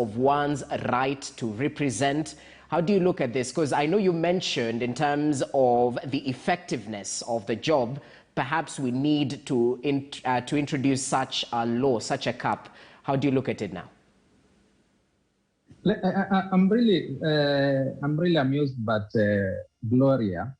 of one's right to represent. How do you look at this? Because I know you mentioned in terms of the effectiveness of the job, perhaps we need to introduce such a law, such a cap. How do you look at it now? I'm really amused by Gloria.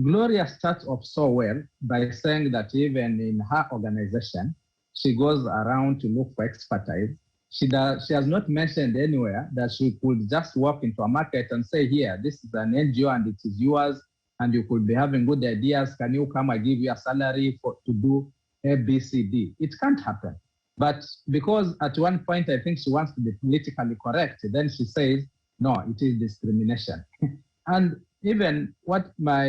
Gloria starts off so well by saying that even in her organization, she goes around to look for expertise. She has not mentioned anywhere that she could just walk into a market and say, here, this is an NGO and it is yours, and you could be having good ideas. Can you come and give you a salary to do A, B, C, D? It can't happen. But because at one point, I think she wants to be politically correct, then she says, no, it is discrimination. And even what my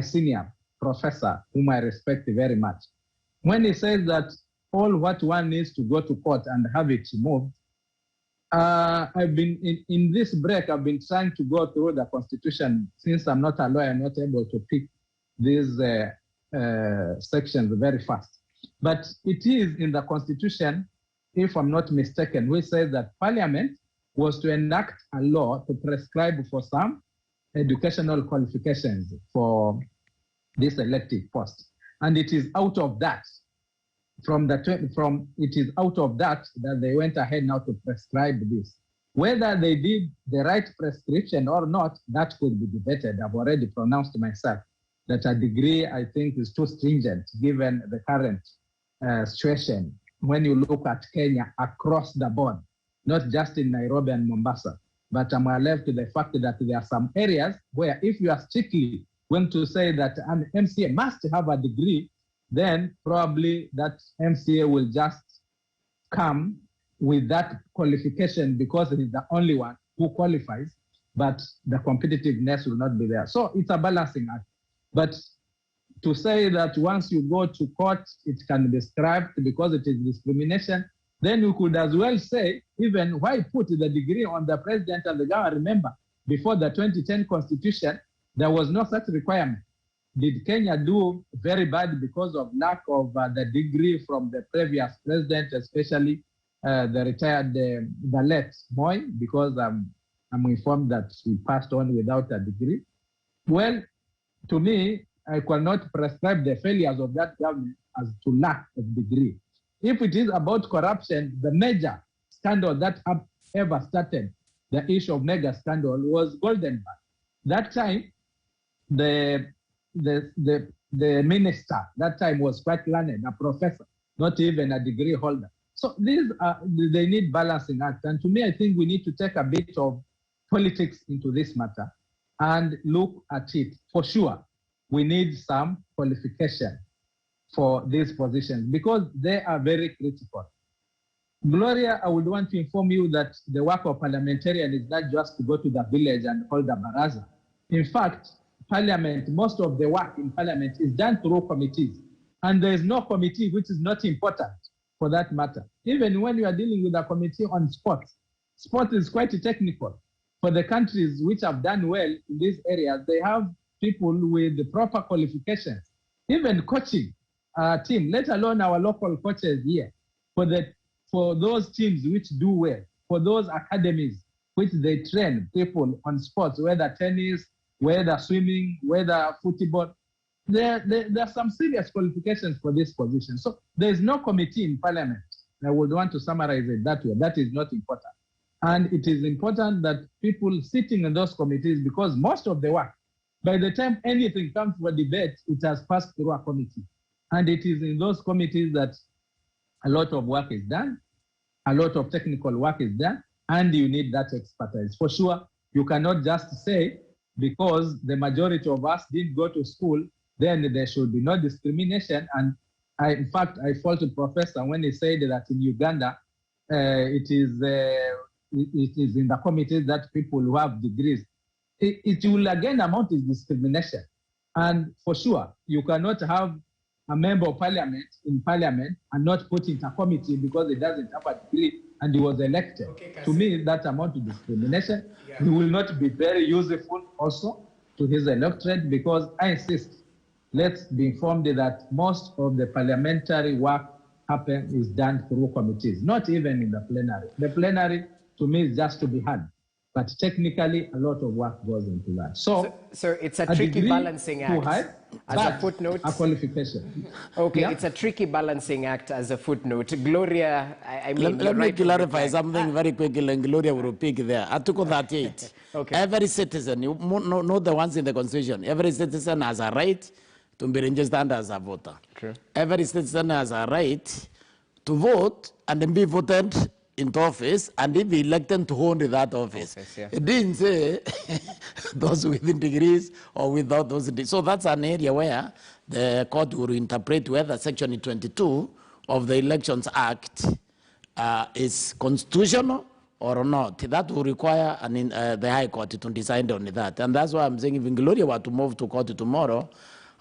senior professor, whom I respect very much, when he says that all what one needs to go to court and have it removed, I've been in this break, I've been trying to go through the Constitution. Since I'm not a lawyer, I'm not able to pick these sections very fast. But it is in the Constitution, if I'm not mistaken, which says that Parliament was to enact a law to prescribe for some educational qualifications for this elective post. And it is out of that, it is out of that they went ahead now to prescribe this. Whether they did the right prescription or not, that could be debated. I've already pronounced myself that a degree, I think, is too stringent given the current situation. When you look at Kenya across the board, not just in Nairobi and Mombasa, but I'm alive to the fact that there are some areas where if you are strictly going to say that an MCA must have a degree, then probably that MCA will just come with that qualification because it is the only one who qualifies, but the competitiveness will not be there. So it's a balancing act. But to say that once you go to court, it can be scrapped because it is discrimination, then you could as well say, even why put the degree on the president and the governor? Remember, before the 2010 constitution, there was no such requirement. Did Kenya do very bad because of lack of the degree from the previous president, especially the retired, the late Moi, because I'm informed that he passed on without a degree? Well, to me, I cannot prescribe the failures of that government as to lack of degree. If it is about corruption, the major scandal that have ever started the issue of mega scandal was Goldenberg. That time, the minister that time was quite learned, a professor, not even a degree holder. So these are, they need balancing act. And to me, I think we need to take a bit of politics into this matter and look at it. For sure, we need some qualification for these positions because they are very critical. Gloria, I would want to inform you that the work of parliamentarian is not just to go to the village and hold a baraza. In fact, Parliament, most of the work in Parliament is done through committees. And there is no committee which is not important for that matter. Even when you are dealing with a committee on sports, sport is quite technical. For the countries which have done well in these areas, they have people with the proper qualifications. Even coaching team, let alone our local coaches here, for those teams which do well, for those academies which they train people on sports, whether tennis, whether swimming, whether football, there are some serious qualifications for this position. So there is no committee in Parliament. I would want to summarize it that way. That is not important. And it is important that people sitting in those committees, because most of the work, by the time anything comes for debate, it has passed through a committee. And it is in those committees that a lot of work is done, a lot of technical work is done, and you need that expertise. For sure, you cannot just say, because the majority of us didn't go to school, then there should be no discrimination. And in fact, I fault the professor when he said that in Uganda, it is in the committees that people who have degrees. It will again amount to discrimination. And for sure, you cannot have a member of parliament in parliament and not put in a committee because he doesn't have a degree and he was elected. Okay, to me, that amount to discrimination. Yeah. He will not be very useful also to his electorate, because I insist, let's be informed that most of the parliamentary work is done through committees, not even in the plenary. The plenary, to me, is just to be had. But technically, a lot of work goes into that. So it's a tricky balancing act. High, as a footnote. A qualification. Okay, yeah. It's a tricky balancing act as a footnote. Gloria, I mean, let me clarify something very quickly, and Gloria will pick there. Article 38. Okay. Every citizen, you know the ones in the Constitution, every citizen has a right to be registered as a voter. True. Every citizen has a right to vote and then be voted into office and if elected to hold that office. Yeah. It didn't say those with degrees or without those degrees. So that's an area where the court will interpret whether Section 22 of the Elections Act is constitutional or not. That will require the High Court to decide on that. And that's why I'm saying if Gloria were to move to court tomorrow,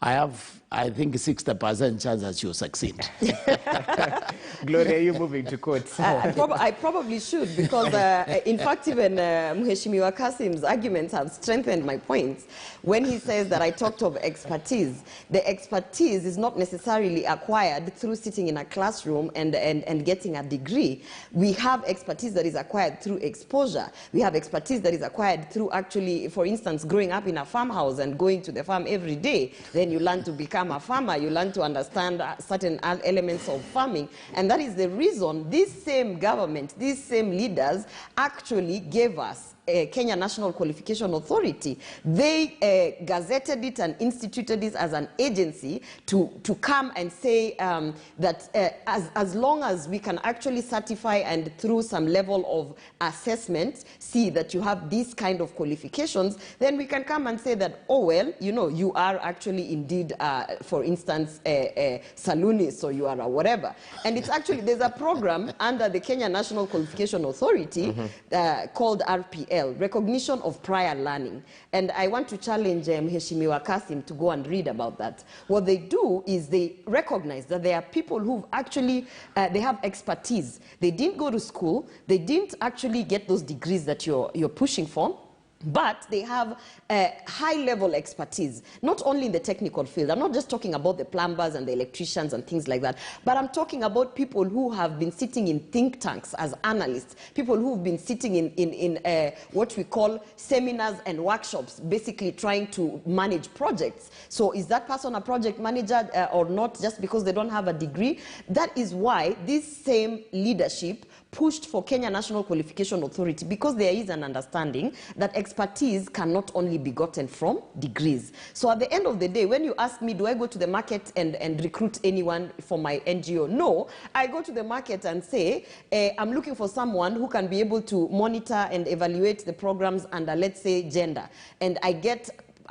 I think 60% chance that she'll succeed. Gloria, are you moving to court? I probably should, because in fact, even Mheshimiwa Kasim's arguments have strengthened my points. When he says that I talked of expertise, the expertise is not necessarily acquired through sitting in a classroom and getting a degree. We have expertise that is acquired through exposure. We have expertise that is acquired through actually, for instance, growing up in a farmhouse and going to the farm every day. Then you learn to become a farmer, you learn to understand certain elements of farming. And that is the reason this same government, these same leaders actually gave us Kenya National Qualification Authority. They gazetted it and instituted it as an agency to come and say that as long as we can actually certify and through some level of assessment see that you have these kind of qualifications, then we can come and say that, oh well, you know, you are actually indeed, for instance, a saloonist, or you are a whatever. And it's actually, there's a program under the Kenya National Qualification Authority called RPL, Recognition of Prior Learning. And I want to challenge Mheshimiwa Kasim to go and read about that. What they do is they recognize that there are people who actually, they have expertise. They didn't go to school, they didn't actually get those degrees that you're pushing for, but they have high-level expertise, not only in the technical field. I'm not just talking about the plumbers and the electricians and things like that, but I'm talking about people who have been sitting in think tanks as analysts, people who've been sitting in what we call seminars and workshops, basically trying to manage projects. So is that person a project manager or not, just because they don't have a degree? That is why this same leadership pushed for Kenya National Qualification Authority, because there is an understanding that expertise cannot only be gotten from degrees. So at the end of the day, when you ask me, do I go to the market and recruit anyone for my NGO? No, I go to the market and say, I'm looking for someone who can be able to monitor and evaluate the programs under, let's say, gender. And I get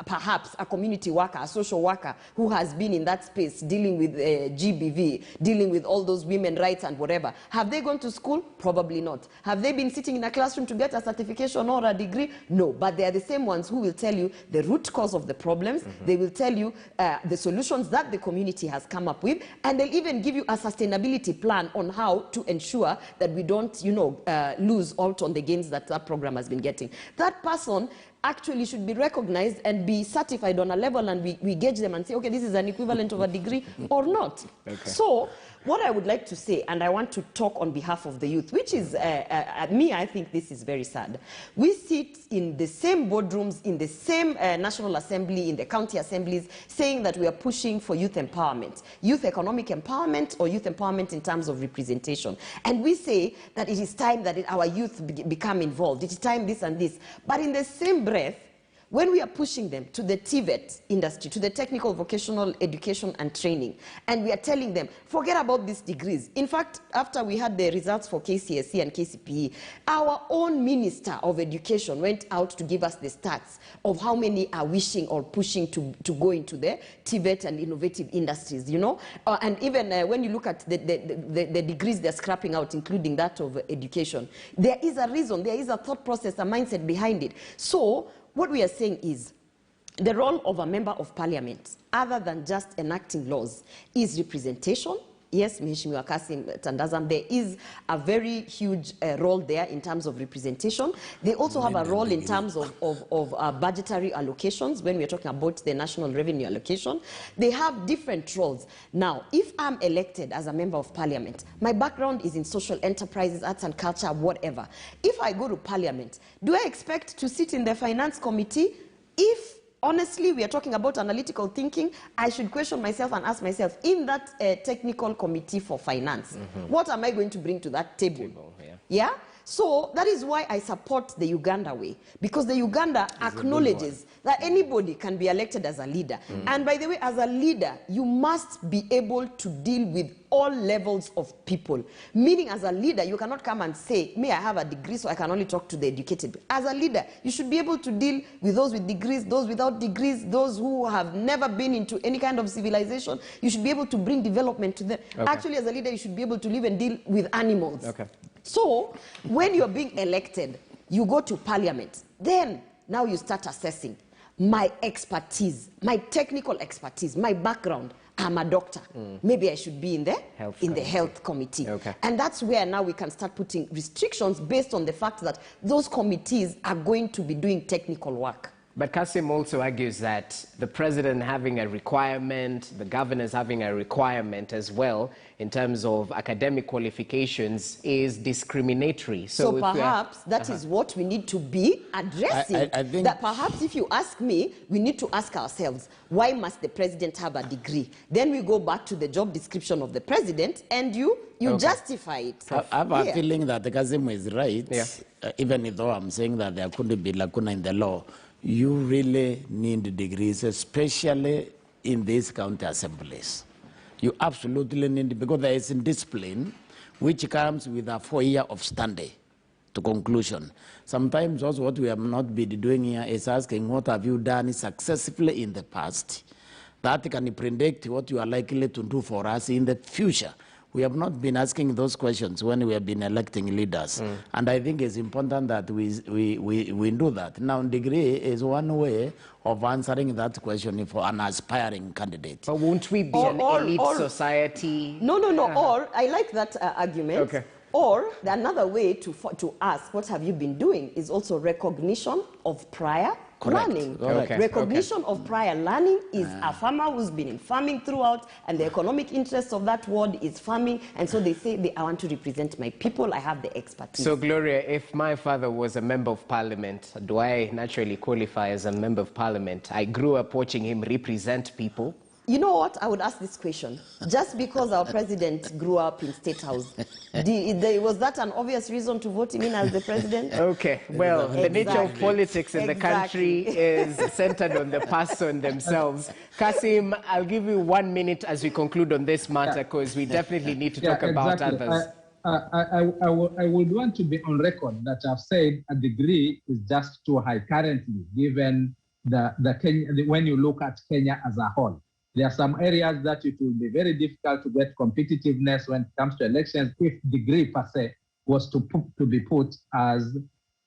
perhaps a community worker, a social worker who has been in that space dealing with GBV, dealing with all those women's rights and whatever. Have they gone to school? Probably not. Have they been sitting in a classroom to get a certification or a degree? No, but they are the same ones who will tell you the root cause of the problems. They will tell you the solutions that the community has come up with, and they'll even give you a sustainability plan on how to ensure that we don't, you know, lose out on the gains that that program has been getting. That person actually should be recognized and be certified on a level, and we gauge them and say, okay, this is an equivalent of a degree or not. Okay. So what I would like to say, and I want to talk on behalf of the youth, which is, me, I think this is very sad. We sit in the same boardrooms, in the same National Assembly, in the county assemblies, saying that we are pushing for youth empowerment, youth economic empowerment, or youth empowerment in terms of representation. And we say that it is time that our youth become involved. It is time this and this. But in the same breath, when we are pushing them to the TVET industry, to the technical vocational education and training, and we are telling them, forget about these degrees. In fact, after we had the results for KCSE and KCPE, our own Minister of Education went out to give us the stats of how many are wishing or pushing to go into the TVET and innovative industries, you know? And even when you look at the degrees they're scrapping out, including that of education, there is a reason, there is a thought process, a mindset behind it. So what we are saying is the role of a member of parliament, other than just enacting laws, is representation, yes, Mheshimiwa Kasim Tandazam, there is a very huge role there in terms of representation. They also have a role in terms of budgetary allocations when we're talking about the national revenue allocation. They have different roles. Now, if I'm elected as a member of parliament, my background is in social enterprises, arts and culture, whatever. If I go to parliament, do I expect to sit in the finance committee? If honestly, we are talking about analytical thinking, I should question myself and ask myself, in that technical committee for finance, what am I going to bring to that table? Yeah? So that is why I support the Uganda way, because the Uganda acknowledges that anybody can be elected as a leader. And by the way, as a leader, you must be able to deal with all levels of people. Meaning, as a leader, you cannot come and say, me, I have a degree, so I can only talk to the educated. As a leader, you should be able to deal with those with degrees, those without degrees, those who have never been into any kind of civilization. You should be able to bring development to them. Okay. Actually, as a leader, you should be able to live and deal with animals. Okay. So, when you're being elected, you go to parliament. Then, now you start assessing my expertise, my technical expertise, my background. I'm a doctor. Maybe I should be in the health committee. Okay. And that's where now we can start putting restrictions based on the fact that those committees are going to be doing technical work. But Kasim also argues that the president having a requirement, the governors having a requirement as well in terms of academic qualifications is discriminatory. So perhaps that is what we need to be addressing. I think that perhaps if you ask me, we need to ask ourselves, why must the president have a degree? Then we go back to the job description of the president and you justify it. I have a feeling that the Kasim is right, even though I'm saying that there couldn't be lacuna in the law. You really need degrees, especially in these county assemblies. You absolutely need, because there is a discipline which comes with a 4-year of study to conclusion. Sometimes also what we have not been doing here is asking what have you done successfully in the past that can predict what you are likely to do for us in the future. We have not been asking those questions when we have been electing leaders. And I think it's important that we do that. Now, degree is one way of answering that question for an aspiring candidate. But won't we be an elite society? No. Or, I like that argument. Okay. Or another way to ask, what have you been doing, is also recognition of prior learning. Recognition of prior learning is a farmer who's been in farming throughout, and the economic interest of that ward is farming, and so they say, I want to represent my people, I have the expertise. So, Gloria, if my father was a member of parliament, do I naturally qualify as a member of parliament? I grew up watching him represent people. You know what? I would ask this question. Just because our president grew up in State House, was that an obvious reason to vote him in as the president? Okay. Well, the nature of politics in the country is centered on the person themselves. Kasim, I'll give you 1 minute as we conclude on this matter, because we definitely need to talk about others. I would want to be on record that I've said a degree is just too high currently, given when you look at Kenya as a whole. There are some areas that it will be very difficult to get competitiveness when it comes to elections if degree per se was to be put as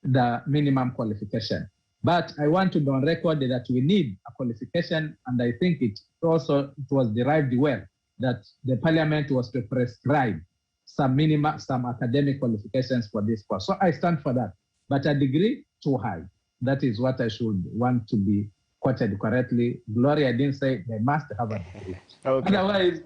the minimum qualification. But I want to be on record that we need a qualification, and I think it was derived well that the parliament was to prescribe some academic qualifications for this course. So I stand for that. But a degree, too high. That is what I should want to be quoted correctly. Gloria didn't say they must have a degree. Okay. Otherwise,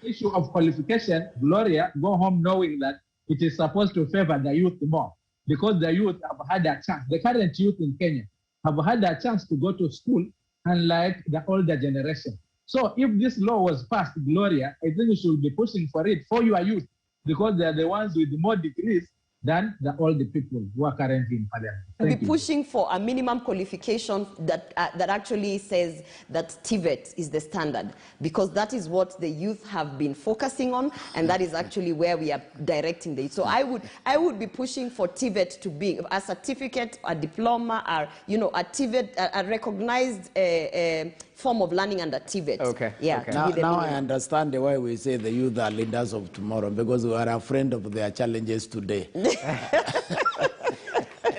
the issue of qualification, Gloria, go home knowing that it is supposed to favor the youth more, because the youth have had a chance. The current youth in Kenya have had a chance to go to school, unlike the older generation. So if this law was passed, Gloria, I think we should be pushing for it for your youth, because they are the ones with more degrees than all the people who are currently in parliament. We'll be pushing for a minimum qualification that actually says that TVET is the standard, because that is what the youth have been focusing on, and that is actually where we are directing the youth. So I would be pushing for TVET to be a certificate, a diploma, or a TVET, a recognized form of learning under TVET. Okay. Yeah. Okay. Now I understand why we say the youth are leaders of tomorrow, because we are afraid of their challenges today.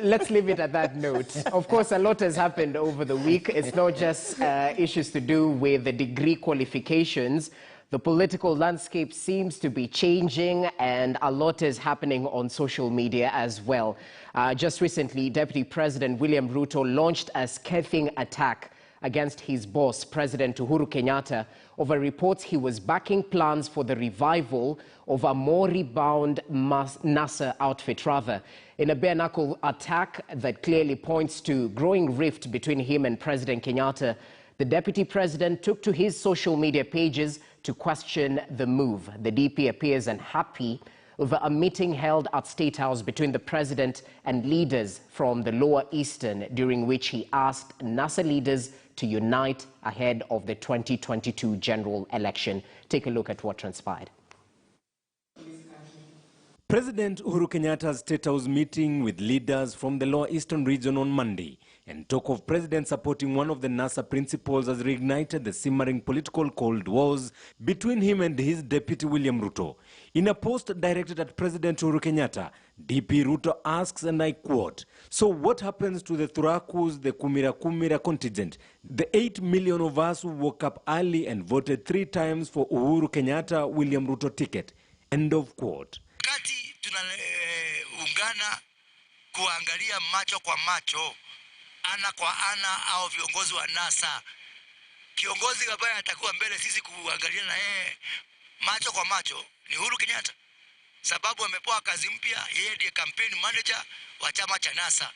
Let's leave it at that note. Of course, a lot has happened over the week. It's not just issues to do with the degree qualifications, The political landscape seems to be changing, and a lot is happening on social media as well. Just recently, Deputy President William Ruto launched a scathing attack against his boss, President Uhuru Kenyatta, over reports he was backing plans for the revival of a more rebound NASA outfit, in a bare-knuckle attack that clearly points to growing rift between him and President Kenyatta. The Deputy President took to his social media pages to question the move. The DP appears unhappy over a meeting held at State House between the President and leaders from the Lower Eastern, during which he asked NASA leaders to unite ahead of the 2022 general election. Take a look at what transpired. President Uhuru Kenyatta's State House meeting with leaders from the Lower Eastern region on Monday, and talk of President supporting one of the NASA principals has reignited the simmering political cold wars between him and his deputy William Ruto. In a post directed at President Uhuru Kenyatta, DP Ruto asks, and I quote, "So what happens to the Thurakus, the Kumira contingent, the 8 million of us who woke up early and voted 3 times for Uhuru Kenyatta William Ruto ticket?" End of quote. Wakati tunaungana kuangalia macho kwa macho, ana kwa ana, au viongozi wa NASA, kiongozi ambaye atakuwa mbele sisi kuangalia na yeye macho kwa macho ni Uhuru Kenyatta, sababu amepewa kazi mpya. Yeye ndiye campaign manager wa chama cha NASA,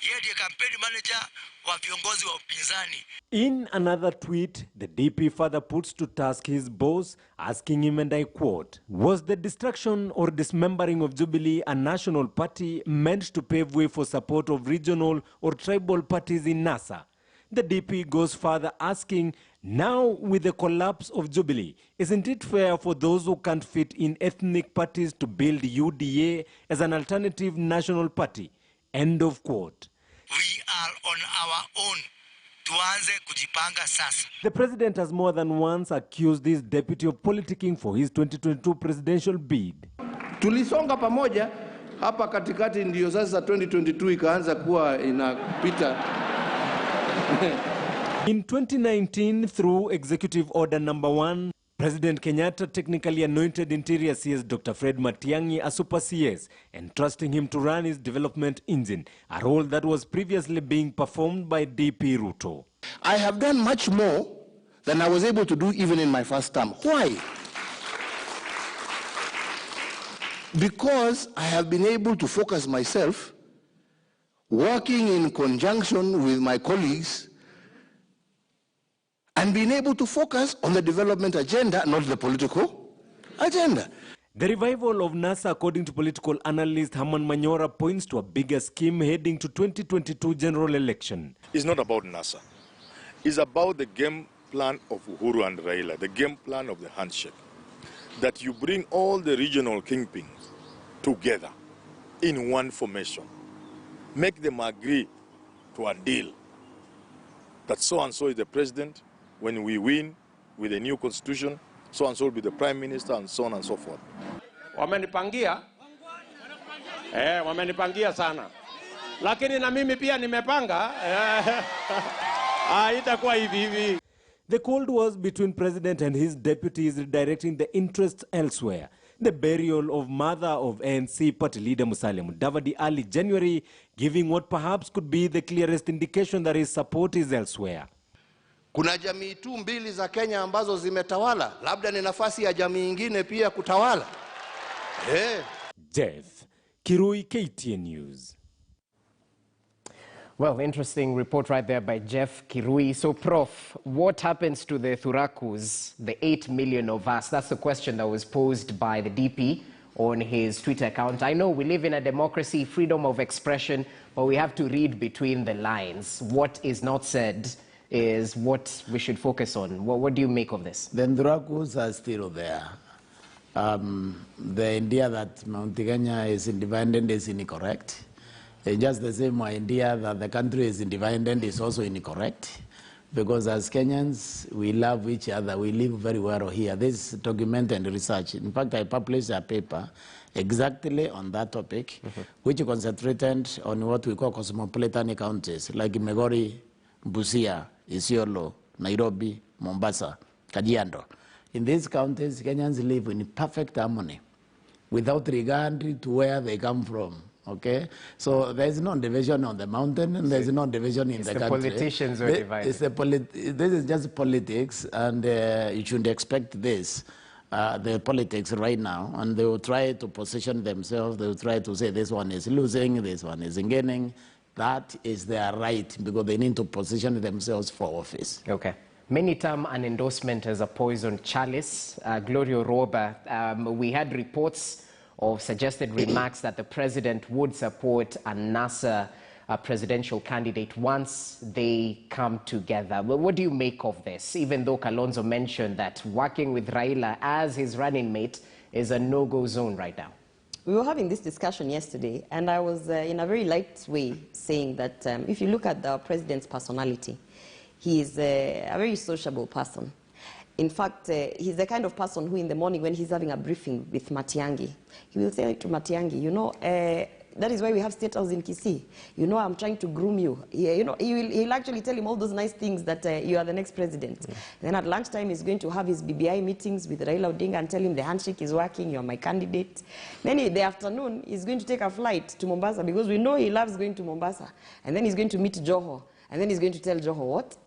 yeye ndiye campaign manager wa viongozi wa upinzani. In another tweet, the DP further puts to task his boss, asking him, and I quote, "Was the destruction or dismembering of Jubilee a national party meant to pave way for support of regional or tribal parties in NASA?" The DP goes further, asking, now with the collapse of Jubilee, isn't it fair for those who can't fit in ethnic parties to build UDA as an alternative national party? End of quote. We are on our own. Tuanze kujipanga sasa. The president has more than once accused his deputy of politicking for his 2022 presidential bid. Tulisonga pamoja hapa katikati, ndio sasa 2022 ikaanza kuwa inapita. In 2019, through Executive Order Number 1, President Kenyatta technically anointed Interior CS Dr. Fred Matiang'i as Super CS, entrusting him to run his development engine, a role that was previously being performed by DP Ruto. I have done much more than I was able to do even in my first term. Why? Because I have been able to focus myself, working in conjunction with my colleagues, and being able to focus on the development agenda, not the political agenda. The revival of NASA, according to political analyst Herman Manyora, points to a bigger scheme heading to 2022 general election. It's not about NASA. It's about the game plan of Uhuru and Raila, the game plan of the handshake. That you bring all the regional kingpins together in one formation. Make them agree to a deal that so-and-so is the president. When we win with a new constitution, so-and-so will be the prime minister, and so on and so forth. Wamenipangia sana. Lakini na mimi pia nimepanga. Itakuwa hivi. The Cold Wars between President and his deputies redirecting the interests elsewhere. The burial of mother of ANC party leader Musalia Mudavadi early January, giving what perhaps could be the clearest indication that his support is elsewhere. Kuna jamii tu mbili za Kenya ambazo zimetawala, labda ni nafasi ya jamii nyingine pia kutawala. Jeff Kirui, KTN News. Well, interesting report right there by Jeff Kirui. So, Prof, what happens to the Thurakus, the 8 million of us? That's the question that was posed by the DP on his Twitter account. I know we live in a democracy, freedom of expression, but we have to read between the lines. What is not said is what we should focus on. What do you make of this? The Thurakus are still there. The idea that Mount Kenya is independent is incorrect. Just the same idea that the country is independent is also incorrect. Because as Kenyans, we love each other. We live very well here. This document and research. In fact, I published a paper exactly on that topic, which concentrated on what we call cosmopolitan counties, like Migori, Busia, Isiolo, Nairobi, Mombasa, Kajiado. in these counties, Kenyans live in perfect harmony without regard to where they come from. Okay, so there's no division on the mountain, and there's no division in the country. Politicians who are divided. This is just politics, and you shouldn't expect this. The politics right now, and they will try to position themselves. They will try to say this one is losing, this one is gaining. That is their right, because they need to position themselves for office. Okay. Many term an endorsement as a poison chalice. Gloria Roba, we had reports of suggested remarks that the president would support a NASA presidential candidate once they come together. Well, what do you make of this, even though Kalonzo mentioned that working with Raila as his running mate is a no-go zone right now? We were having this discussion yesterday, and I was in a very light way saying that if you look at the president's personality, he is a very sociable person. In fact, he's the kind of person who in the morning when he's having a briefing with Matiang'i, he will say to Matiang'i, you know, that is why we have State House in Kisii. You know, I'm trying to groom you. You know, he'll actually tell him all those nice things that you are the next president. Mm. Then at lunchtime, he's going to have his BBI meetings with Raila Odinga and tell him the handshake is working, you're my candidate. Then in the afternoon, he's going to take a flight to Mombasa because we know he loves going to Mombasa. And then he's going to meet Joho. And then he's going to tell Joho, what?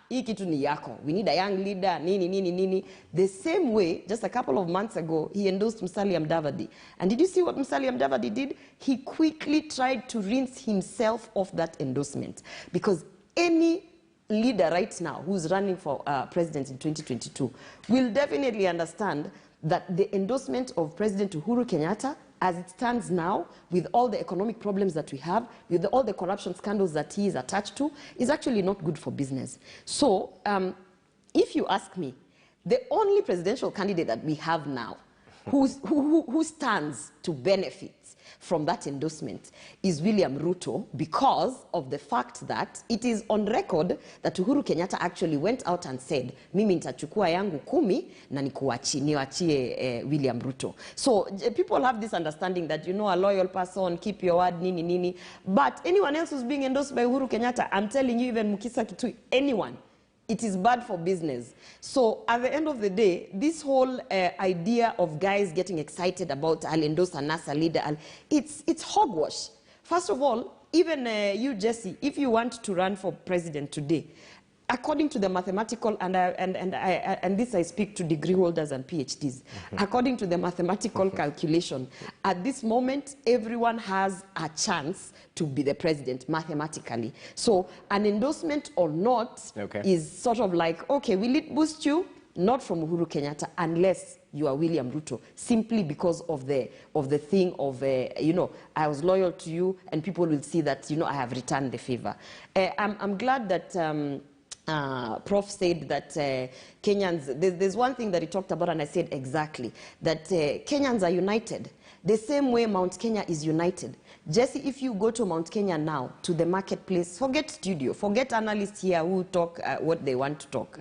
Hii kitu ni yako. We need a young leader, nini, nini, nini. The same way, just a couple of months ago, he endorsed Musalia Mudavadi. And did you see what Musalia Mudavadi did? He quickly tried to rinse himself of that endorsement. Because any leader right now who's running for president in 2022 will definitely understand that the endorsement of President Uhuru Kenyatta, as it stands now, with all the economic problems that we have, with all the corruption scandals that he is attached to, is actually not good for business. So, if you ask me, the only presidential candidate that we have now who stands to benefit from that endorsement is William Ruto, because of the fact that it is on record that Uhuru Kenyatta actually went out and said, mimi nitachukua yangu 10 na niwachie William Ruto. So people have this understanding that, you know, a loyal person, keep your word, nini, nini. But anyone else who's being endorsed by Uhuru Kenyatta, I'm telling you, even Mukisa Kitui, anyone, it is bad for business. So at the end of the day, this whole idea of guys getting excited about I'll endorse a NASA leader, it's hogwash. First of all, even you, Jesse, if you want to run for president today, according to the mathematical, and this I speak to degree holders and PhDs, according to the mathematical calculation, at this moment, everyone has a chance to be the president mathematically. So an endorsement or not is sort of like, okay, will it boost you? Not from Uhuru Kenyatta, unless you are William Ruto, simply because of the thing of, you know, I was loyal to you, and people will see that, you know, I have returned the favor. I'm glad that Prof said that Kenyans, there's one thing that he talked about, and I said exactly, that Kenyans are united, the same way Mount Kenya is united. Jesse, if you go to Mount Kenya now, to the marketplace, forget studio, forget analysts here who talk what they want to talk.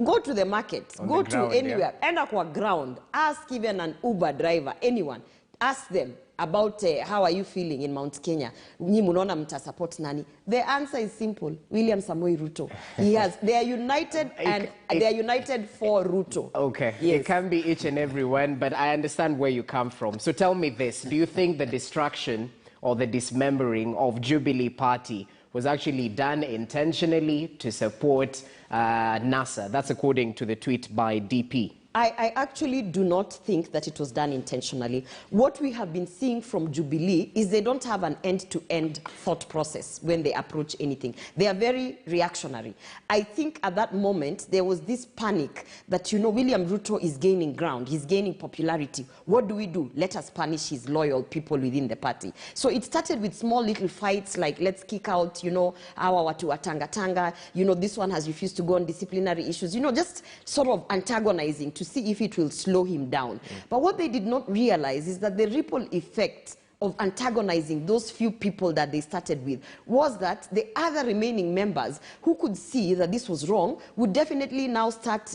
Go to the market, go to anywhere, enda kwa ground, ask even an Uber driver, anyone, ask them about how are you feeling in Mount Kenya. Nyi munaona mta support nani? The answer is simple. William Samoei Ruto. They are united, and they are united for Ruto. Okay. Yes. It can be each and every one, but I understand where you come from. So tell me this. Do you think the destruction or the dismembering of Jubilee Party was actually done intentionally to support NASA? That's according to the tweet by DP. I actually do not think that it was done intentionally. What we have been seeing from Jubilee is they don't have an end-to-end thought process when they approach anything. They are very reactionary. I think at that moment, there was this panic that, you know, William Ruto is gaining ground. He's gaining popularity. What do? Let us punish his loyal people within the party. So it started with small little fights, like let's kick out, you know, our watu wa tanga. You know, this one has refused to go on disciplinary issues. You know, just sort of antagonizing to see if it will slow him down. But what they did not realize is that the ripple effect of antagonizing those few people that they started with was that the other remaining members who could see that this was wrong would definitely now start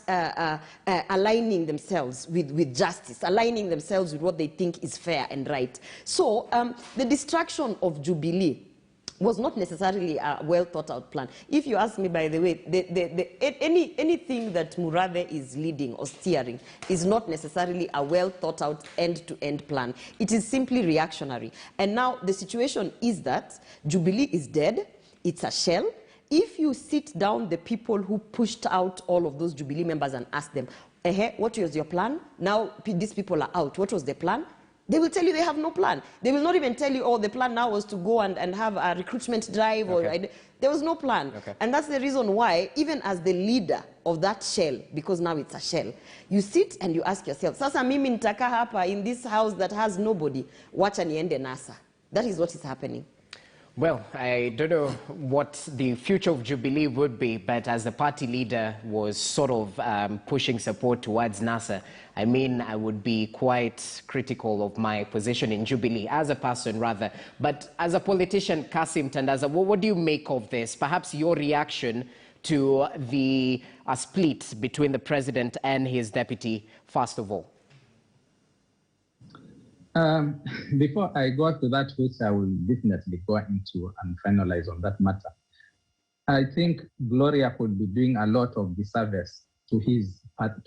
aligning themselves with justice, aligning themselves with what they think is fair and right. So the destruction of Jubilee was not necessarily a well thought out plan. If you ask me, by the way, anything that Murathe is leading or steering is not necessarily a well thought out end-to-end plan. It is simply reactionary. And now the situation is that Jubilee is dead. It's a shell. If you sit down the people who pushed out all of those Jubilee members and ask them, what was your plan? Now these people are out. What was the plan? They will tell you they have no plan. They will not even tell you, oh, the plan now was to go and have a recruitment drive. Okay. Or there was no plan. Okay. And that's the reason why, even as the leader of that shell, because now it's a shell, you sit and you ask yourself, sasa mimi nitaka hapa in this house that has nobody, wacha niende NASA. That is what is happening. Well, I don't know what the future of Jubilee would be, but as the party leader was sort of pushing support towards NASA, I mean, I would be quite critical of my position in Jubilee, as a person rather. But as a politician, Kasim Tandaza, what do you make of this? Perhaps your reaction to the split between the president and his deputy, first of all. Before I go to that, which I will definitely go into and finalize on that matter, I think Gloria could be doing a lot of disservice to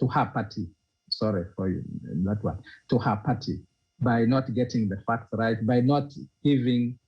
her party. Sorry for that one. To her party, by not getting the facts right, by not giving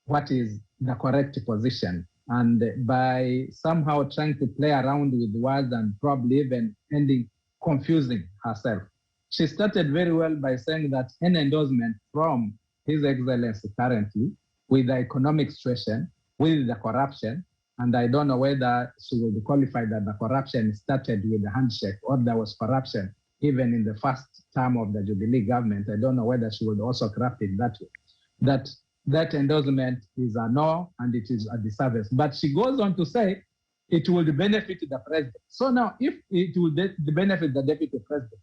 what is the correct position, and by somehow trying to play around with words and probably even ending confusing herself. She started very well by saying that an endorsement from His Excellency currently with the economic situation, with the corruption, and I don't know whether she will be qualified that the corruption started with the handshake or there was corruption even in the first term of the Jubilee government. I don't know whether she will also craft it that way. That endorsement is a no and it is a disservice. But she goes on to say it will benefit the president. So now if it will benefit the deputy president,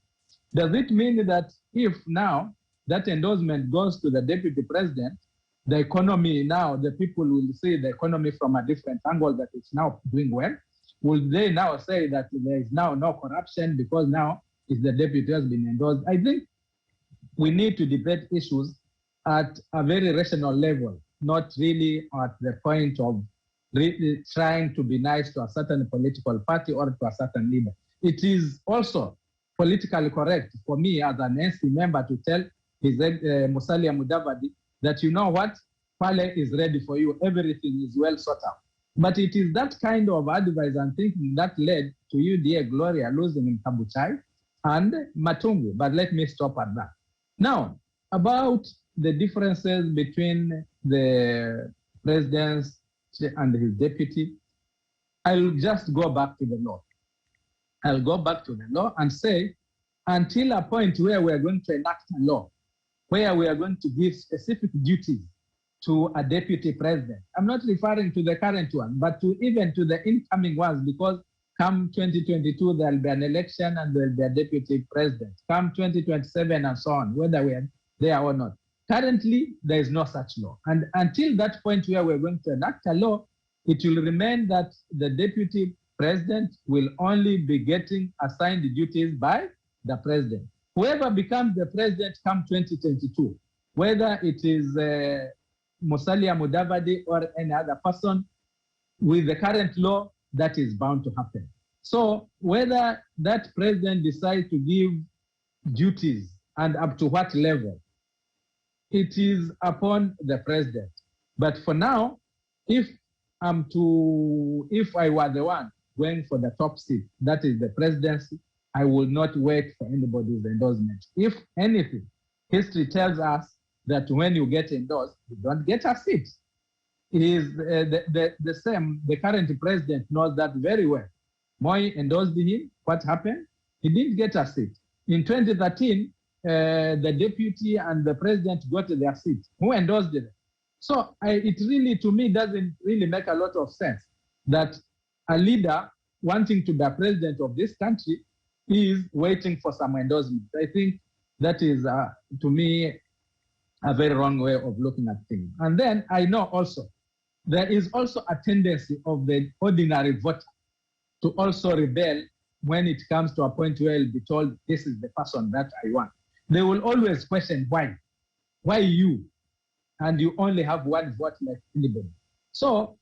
does it mean that if now that endorsement goes to the deputy president, the economy now, the people will see the economy from a different angle, that it's now doing well? Will they now say that there is now no corruption because now if the deputy has been endorsed? I think we need to debate issues at a very rational level, not really at the point of really trying to be nice to a certain political party or to a certain leader. It is also politically correct for me as an NC member to tell His Musalia Mudavadi that, you know what, Pale is ready for you, everything is well sorted out. But it is that kind of advice and thinking that led to you, dear Gloria, losing in Kabuchai and Matungu. But let me stop at that. Now, about the differences between the president and his deputy, I'll just go back to the law. I'll go back to the law and say, until a point where we are going to enact a law, where we are going to give specific duties to a deputy president. I'm not referring to the current one, but even to the incoming ones, because come 2022, there'll be an election and there'll be a deputy president. Come 2027 and so on, whether we are there or not. Currently, there is no such law. And until that point where we're going to enact a law, it will remain that the deputy president will only be getting assigned duties by the president. Whoever becomes the president come 2022, whether it is Musalia Mudavadi or any other person, with the current law, that is bound to happen. So whether that president decides to give duties and up to what level, it is upon the president. But for now, if I were the one going for the top seat, that is the presidency, I will not wait for anybody's endorsement. If anything, history tells us that when you get endorsed, you don't get a seat. It is the same. The current president knows that very well. Moi endorsed him. What happened? He didn't get a seat. In 2013, the deputy and the president got their seat. Who endorsed it? So it really, to me, doesn't really make a lot of sense that a leader wanting to be a president of this country is waiting for some endorsement. I think that is, to me, a very wrong way of looking at things. And then I know also, there is also a tendency of the ordinary voter to also rebel when it comes to a point where he'll be told, this is the person that I want. They will always question why. Why you? And you only have one vote like anybody. So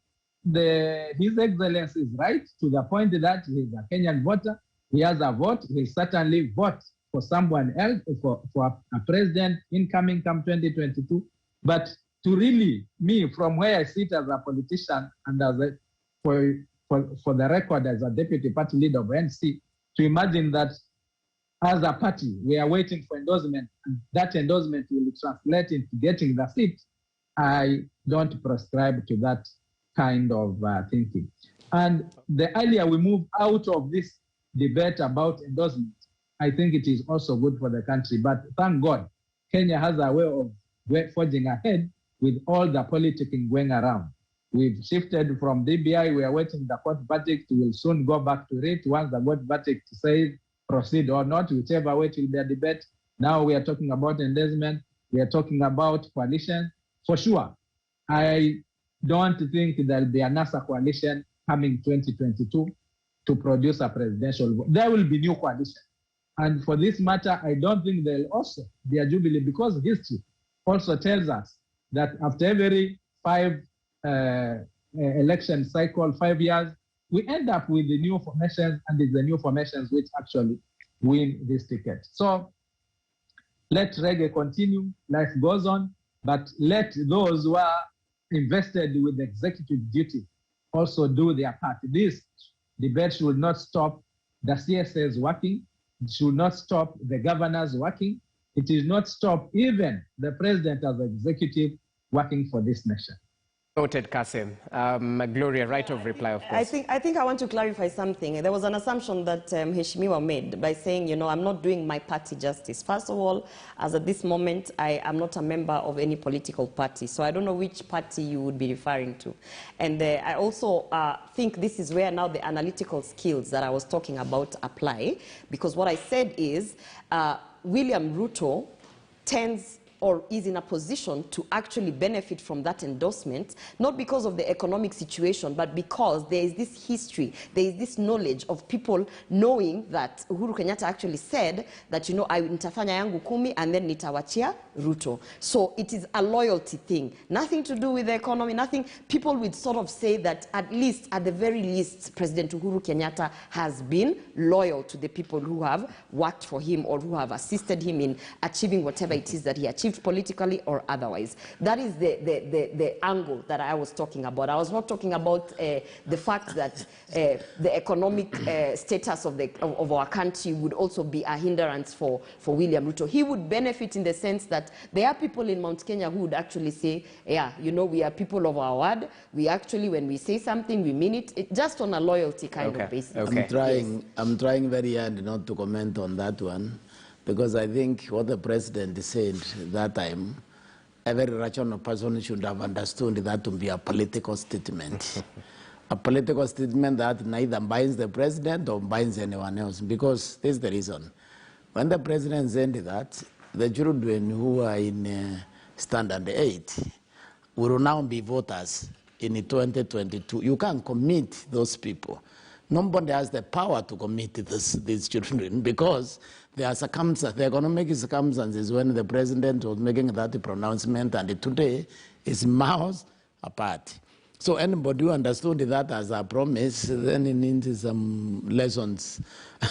His Excellency is right to the point that he's a Kenyan voter. He has a vote. He'll certainly vote for someone else, for a president incoming come 2022. But to really, me, from where I sit as a politician and as for the record as a deputy party leader of NC, to imagine that as a party, we are waiting for endorsement, and that endorsement will translate into getting the seat, I don't prescribe to that kind of thinking. And the earlier we move out of this debate about endorsement, I think it is also good for the country. But thank God, Kenya has a way of forging ahead with all the politicking going around. We've shifted from DBI, we are waiting the court verdict, we will soon go back to it. Once the court verdict says proceed or not, whichever way will be a debate. Now we are talking about endorsement, we are talking about coalition. For sure, I don't think there'll be a NASA coalition coming 2022 to produce a presidential vote. There will be new coalition. And for this matter, I don't think there'll also be a Jubilee, because history also tells us that after every 5 election cycle, 5 years, we end up with the new formations, and it's the new formations which actually win this ticket. So let reggae continue, life goes on, but let those who are invested with executive duty also do their part. This debate should not stop the CSAs working. It should not stop the governors working. It is not stop even the president as executive working for this nation. Noted, Kasim. Gloria, right of reply, of course. I think I want to clarify something. There was an assumption that Mheshimiwa made by saying, you know, I'm not doing my party justice. First of all, as at this moment, I am not a member of any political party, so I don't know which party you would be referring to. And I also think this is where now the analytical skills that I was talking about apply, because what I said is William Ruto tends or is in a position to actually benefit from that endorsement, not because of the economic situation, but because there is this history, there is this knowledge of people knowing that Uhuru Kenyatta actually said that, you know, I nitafanya yangu 10 and then nitawachia Ruto. So it is a loyalty thing, nothing to do with the economy, nothing. People would sort of say that at least, at the very least, President Uhuru Kenyatta has been loyal to the people who have worked for him or who have assisted him in achieving whatever it is that he achieved, politically or otherwise. That is the angle that I was talking about. I was not talking about the fact that the economic status of our country would also be a hindrance for William Ruto. He would benefit in the sense that there are people in Mount Kenya who would actually say, yeah, you know, we are people of our word. We actually, when we say something, we mean it just on a loyalty kind of basis. Okay. I'm trying very hard not to comment on that one, because I think what the president said that time, a very rational person should have understood that to be a political statement. A political statement that neither binds the president or binds anyone else, because this is the reason. When the president said that, the children who are in Standard 8 will now be voters in 2022. You can't commit those people. Nobody has the power to commit these children, because there are circumstances, the economic circumstances when the president was making that pronouncement, and today is miles apart. So anybody who understood that as a promise, then it needs some lessons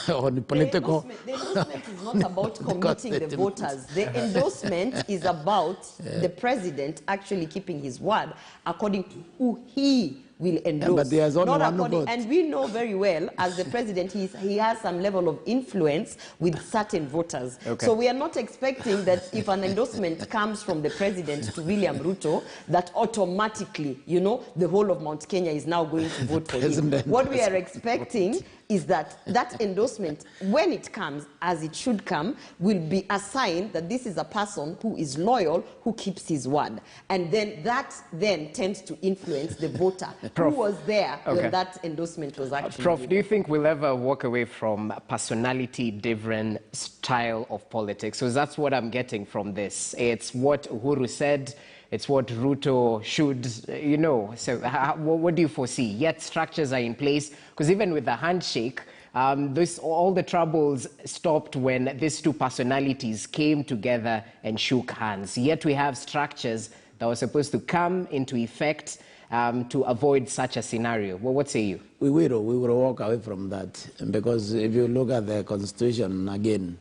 on political. The endorsement is not about committing the voters. The endorsement is about the president actually keeping his word according to who he will endorse. But there's only one vote. And we know very well, as the president, he has some level of influence with certain voters. Okay. So we are not expecting that if an endorsement comes from the president to William Ruto, that automatically, you know, the whole of Mount Kenya is now going to vote for him. What we are expecting is that that endorsement, when it comes, as it should come, will be a sign that this is a person who is loyal, who keeps his word. And then that then tends to influence the voter Prof, who was there okay, when that endorsement was actually Prof, given. do you think we'll ever walk away from personality-driven style of politics? So that's what I'm getting from this. It's what Uhuru said, it's what Ruto should, you know. So what do you foresee? Yet structures are in place, because even with the handshake, all the troubles stopped when these two personalities came together and shook hands. Yet we have structures that was supposed to come into effect to avoid such a scenario. Well, what say you? We will walk away from that, because if you look at the constitution again,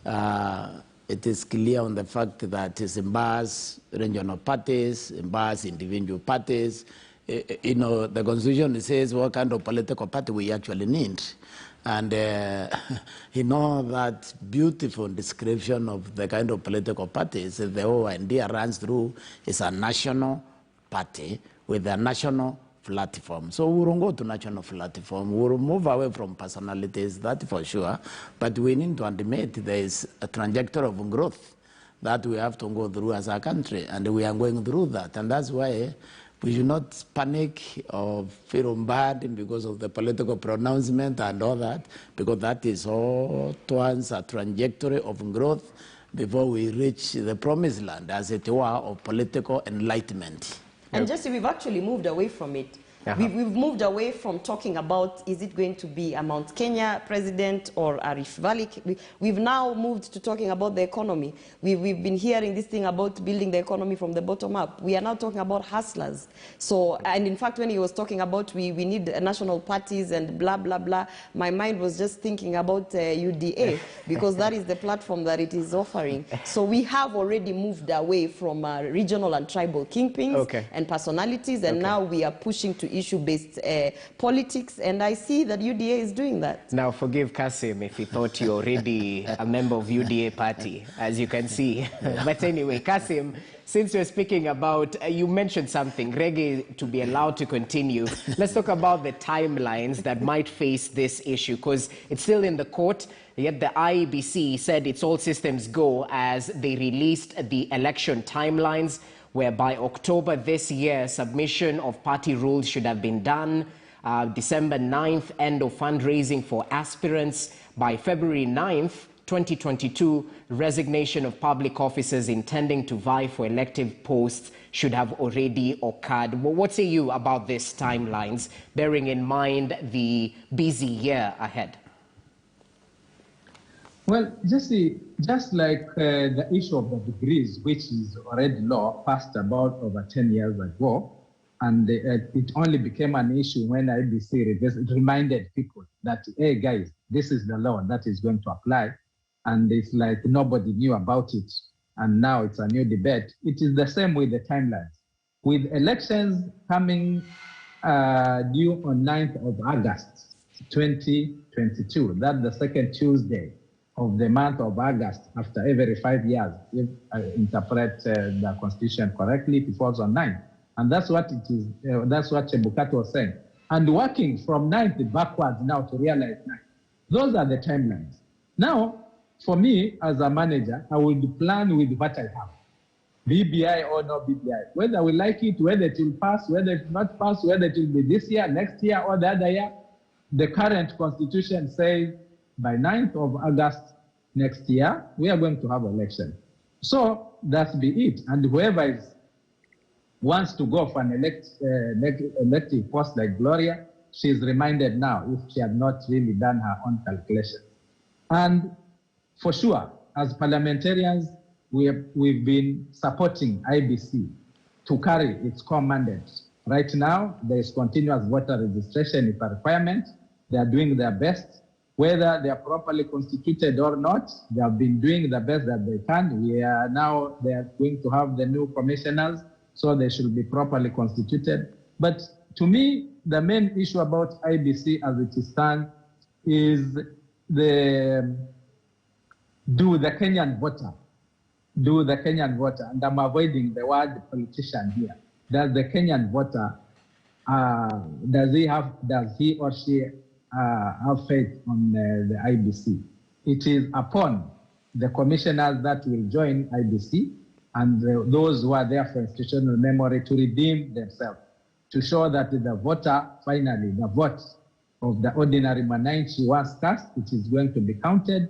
it is clear on the fact that it empowers regional parties, empowers individual parties. You know, the constitution says what kind of political party we actually need. And you know, that beautiful description of the kind of political parties the whole idea runs through is a national party with a national platform. So we won't go to national platform. We'll move away from personalities, that for sure. But we need to admit there is a trajectory of growth that we have to go through as a country, and we are going through that. And that's why we should not panic or feel bad because of the political pronouncement and all that, because that is all towards a trajectory of growth before we reach the promised land, as it were, of political enlightenment. And Jesse, we've actually moved away from it. We've moved away from talking about, is it going to be a Mount Kenya president or a Rift Valley? We've now moved to talking about the economy. We've been hearing this thing about building the economy from the bottom up. We are now talking about hustlers. So, and in fact, when he was talking about we need national parties and blah, blah, blah, my mind was just thinking about UDA, because that is the platform that it is offering. So we have already moved away from regional and tribal kingpins and personalities, and now we are pushing to issue-based politics, and I see that UDA is doing that. Now, forgive Kasim if he thought you're already a member of UDA party, as you can see. But anyway, Kasim, since we're speaking about, you mentioned something, reggae to be allowed to continue. Let's talk about the timelines that might face this issue, because it's still in the court, yet the IEBC said it's all systems go as they released the election timelines, where by October this year, submission of party rules should have been done. December 9th, end of fundraising for aspirants. By February 9th, 2022, resignation of public officers intending to vie for elective posts should have already occurred. Well, what say you about these timelines, bearing in mind the busy year ahead? Well, just like the issue of the degrees, which is already law, passed about over 10 years ago, and it only became an issue when IBC reminded people that, hey guys, this is the law that is going to apply, and it's like nobody knew about it, and now it's a new debate. It is the same with the timelines. With elections coming due on 9th of August, 2022, that's the second Tuesday of the month of August, after every 5 years, if I interpret the Constitution correctly, it falls on 9th. And that's what it is, that's what Chebukati was saying. And working from 9th backwards now to realize 9th. Those are the timelines. Now, for me, as a manager, I will plan with what I have. BBI or no BBI. Whether we like it, whether it will pass, whether it will not pass, whether it will be this year, next year, or the other year, the current Constitution says by 9th of August next year, we are going to have election. So that's be it. And whoever wants to go for an elective post like Gloria, she's reminded now if she had not really done her own calculations. And for sure, as parliamentarians, we've been supporting IBC to carry its core mandate. Right now, there is continuous voter registration is a requirement. They are doing their best. Whether they are properly constituted or not, they have been doing the best that they can. They are going to have the new commissioners, so they should be properly constituted. But to me, the main issue about IBC as it stands is do the Kenyan voter, and I'm avoiding the word politician here. Does the Kenyan voter, does he or she have faith on the IBC? It is upon the commissioners that will join IBC and those who are there for institutional memory to redeem themselves, to show that the voter, finally, the vote of the ordinary Mwananchi was cast, it is going to be counted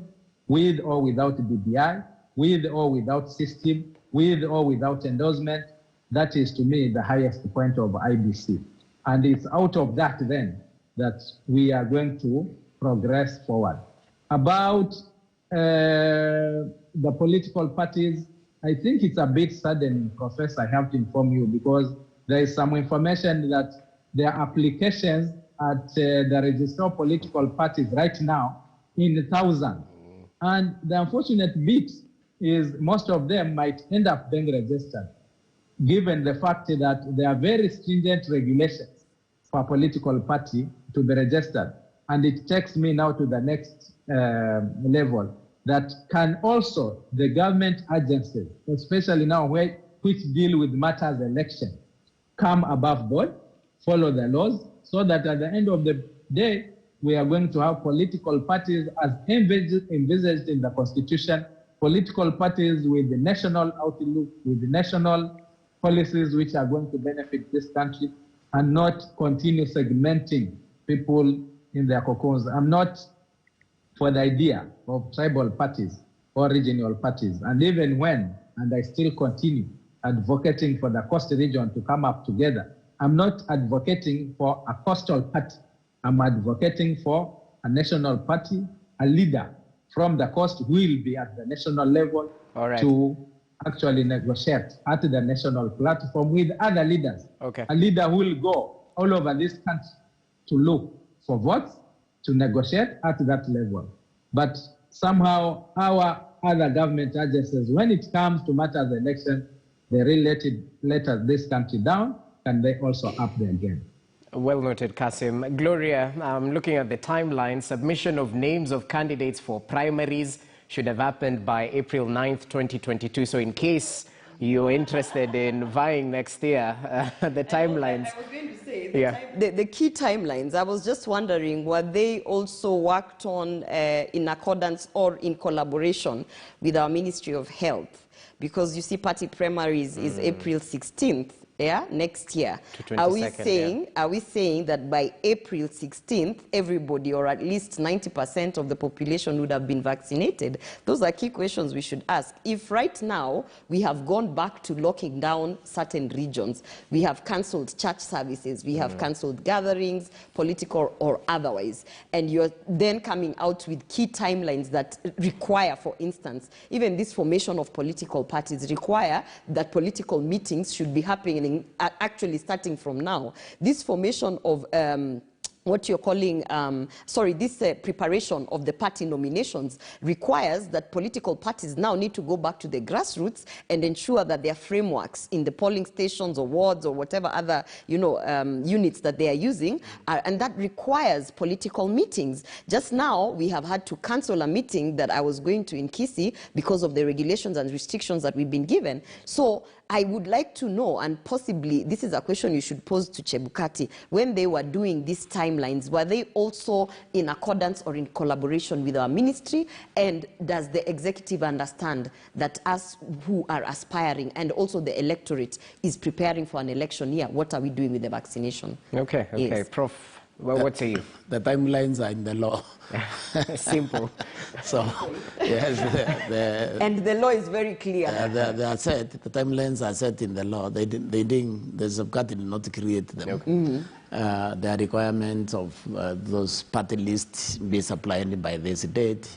with or without BBI, with or without system, with or without endorsement. That is, to me, the highest point of IBC. And it's out of that, then, that we are going to progress forward. About the political parties, I think it's a bit sudden, Professor, I have to inform you, because there is some information that there are applications at the register of political parties right now in thousands. And the unfortunate bit is most of them might end up being registered, given the fact that there are very stringent regulations for a political party to be registered. And it takes me now to the next level, that can also the government agencies, especially now which deal with matters election, come above board, follow the laws, so that at the end of the day, we are going to have political parties as envisaged in the Constitution, political parties with the national outlook, with the national policies which are going to benefit this country, and not continue segmenting people in their cocoons. I'm not for the idea of tribal parties or regional parties. And even when, and I still continue advocating for the coast region to come up together, I'm not advocating for a coastal party. I'm advocating for a national party, a leader from the coast who will be at the national level to actually negotiate at the national platform with other leaders. A leader who will go all over this country to look for votes, to negotiate at that level. But somehow our other government agencies, when it comes to matters of election, they really let this country down, and they also up their game. Well noted, Kasim. Gloria, looking at the timeline, submission of names of candidates for primaries should have happened by April 9th, 2022. So in case you're interested in vying next year, the timelines. I was going to say, the key timelines, I was just wondering, were they also worked on in accordance or in collaboration with our Ministry of Health? Because you see, party primaries is April 16th. Next year. Are we saying that by April 16th, everybody, or at least 90% of the population, would have been vaccinated? Those are key questions we should ask. If right now we have gone back to locking down certain regions, we have cancelled church services, we have cancelled gatherings, political or otherwise, and you're then coming out with key timelines that require, for instance, even this formation of political parties require that political meetings should be happening actually starting from now. This formation of what you're calling, this preparation of the party nominations requires that political parties now need to go back to the grassroots and ensure that their frameworks in the polling stations or wards or whatever other, units that they are using, and that requires political meetings. Just now, we have had to cancel a meeting that I was going to in Kisii because of the regulations and restrictions that we've been given. So I would like to know, and possibly this is a question you should pose to Chebukati, when they were doing these timelines, were they also in accordance or in collaboration with our ministry? And does the executive understand that us who are aspiring and also the electorate is preparing for an election year, what are we doing with the vaccination? Okay, Yes. Prof. Well, what say you? The timelines are in the law. Simple. So, yes. And the law is very clear. They are set, the timelines are set in the law. The subcat did not create them. There are requirements of those party lists be supplied by this date,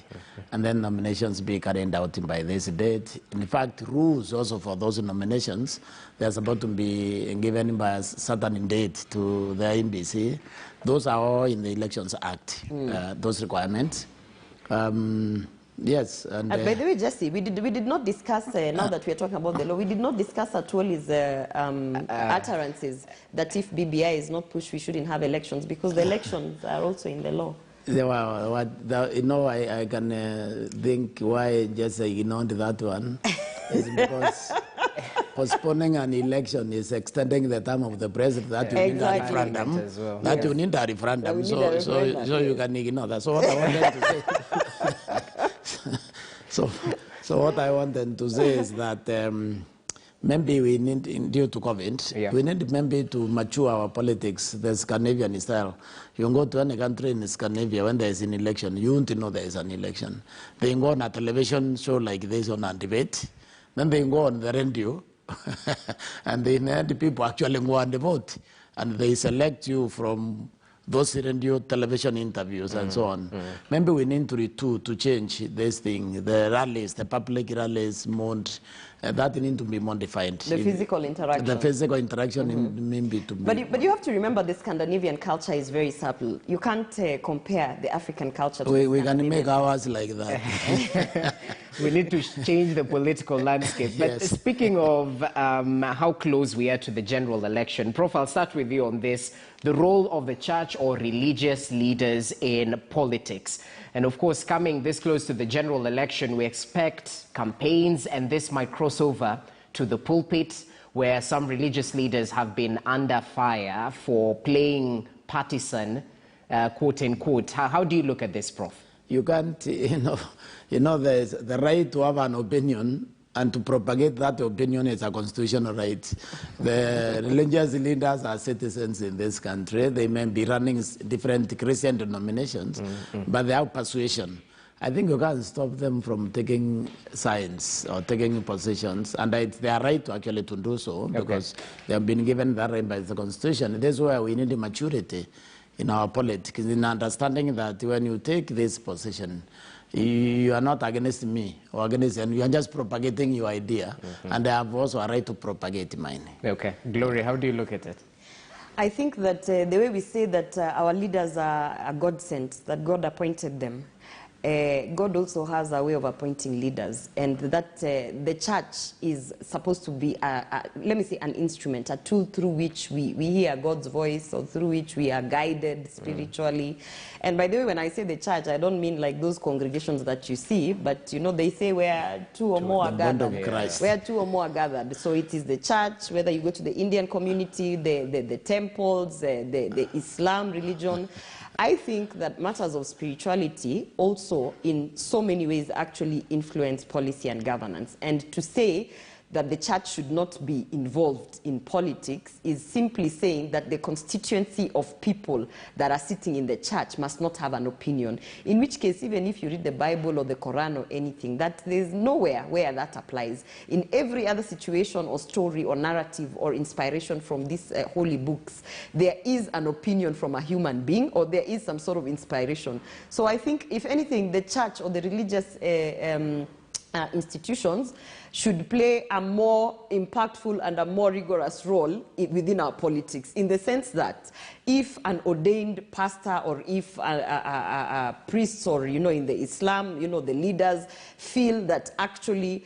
and then nominations be carried out by this date. In fact, rules also for those nominations, they are supposed to be given by a certain date to the NBC. Those are all in the Elections Act, those requirements. Yes. And, by the way, Jesse, we did not discuss, now that we are talking about the law, we did not discuss at all his utterances that if BBI is not pushed, we shouldn't have elections, because the elections are also in the law. I can think why Jesse ignored that one. Is because postponing an election is extending the term of the president. That you need a referendum. That you need a referendum. So you can ignore that. So what I wanted to say. So what I wanted to say is that maybe we need, due to COVID, we need maybe to mature our politics, the Scandinavian style. You go to any country in Scandinavia, when there is an election, you won't know there is an election. They go on a television show like this on a debate, then they go on the radio, and the people actually go and vote, and they select you from those radio television interviews and so on. Maybe we need to change this thing, the rallies, the public rallies mode, that need to be modified. The physical interaction. The physical interaction maybe to be... But you have to remember the Scandinavian culture is very subtle. You can't compare the African culture to we can make ours like that. We need to change the political landscape. But Yes. speaking of how close we are to the general election, Prof, I'll start with you on this. The role of the church or religious leaders in politics. And of course, coming this close to the general election, we expect campaigns, and this might cross over to the pulpit, where some religious leaders have been under fire for playing partisan, quote unquote. How do you look at this, Prof? You can't, there's the right to have an opinion, and to propagate that opinion is a constitutional right. The religious leaders are citizens in this country. They may be running different Christian denominations, but they have persuasion. I think you can't stop them from taking sides or taking positions, and it's their right to actually to do so, because they have been given that right by the Constitution. This is where we need maturity in our politics, in understanding that when you take this position, you are not against me or against, and you are just propagating your idea, and I have also a right to propagate mine. Okay. Gloria, how do you look at it? I think that the way we say that our leaders are God-sent, that God appointed them, God also has a way of appointing leaders, and that the church is supposed to be, let me say, an instrument, a tool through which we hear God's voice, or through which we are guided spiritually. And by the way, when I say the church, I don't mean like those congregations that you see, but they say where two or more are gathered. Where two or more are gathered. So it is the church, whether you go to the Indian community, the temples, the Islam religion. I think that matters of spirituality also in so many ways actually influence policy and governance. And to say that the church should not be involved in politics is simply saying that the constituency of people that are sitting in the church must not have an opinion. In which case, even if you read the Bible or the Quran or anything, that there's nowhere where that applies. In every other situation or story or narrative or inspiration from these holy books, there is an opinion from a human being, or there is some sort of inspiration. So I think, if anything, the church or the religious institutions should play a more impactful and a more rigorous role within our politics, in the sense that if an ordained pastor, or if a priest, or in the Islam, the leaders feel that actually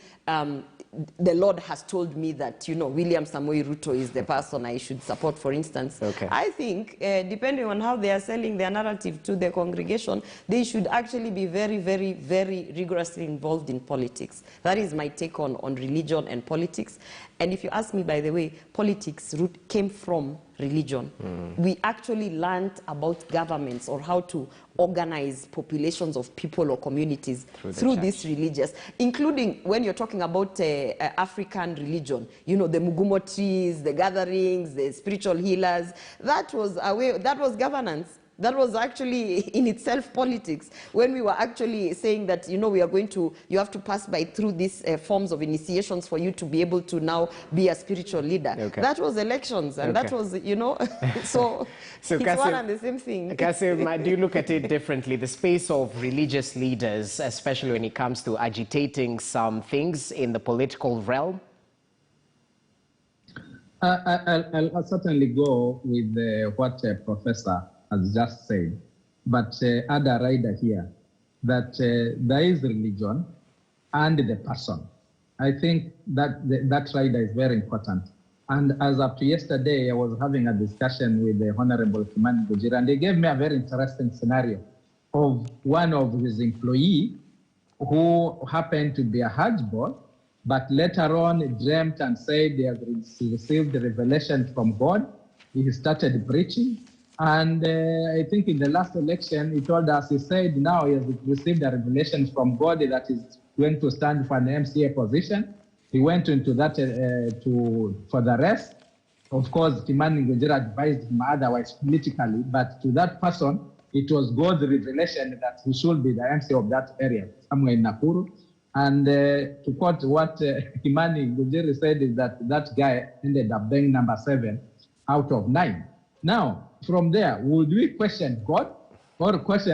the Lord has told me that, William Samoei Ruto is the person I should support, for instance. I think, depending on how they are selling their narrative to the congregation, they should actually be very, very, very rigorously involved in politics. That is my take on religion and politics. And if you ask me, by the way, politics came from religion. We actually learned about governments, or how to organize populations of people or communities through this religious, including when you're talking about African religion, the Mugumo trees, the gatherings, the spiritual healers. That was a way, that was governance. That was actually in itself politics, when we were actually saying that, we are going to, you have to pass through these forms of initiations for you to be able to now be a spiritual leader. That was elections, and that was, so it's Kasim, one and the same thing. Kasim, do you look at it differently? The space of religious leaders, especially when it comes to agitating some things in the political realm? I'll certainly go with what Professor has just said, but add a rider here, that there is religion and the person. I think that that rider is very important. And as up to yesterday, I was having a discussion with the Honorable Kimani Gujira, and they gave me a very interesting scenario of one of his employees who happened to be a Hajj boy, but later on dreamt and said he has received the revelation from God. He started preaching. And I think in the last election, he told us, he said now he has received a revelation from God that he's going to stand for an MCA position. He went into that for the rest. Of course, Kimani Gujira advised him otherwise politically, but to that person, it was God's revelation that he should be the MCA of that area, somewhere in Nakuru. And to quote what Kimani Gujira said, is that that guy ended up being number 7 out of 9. Now, from there, would we question God or question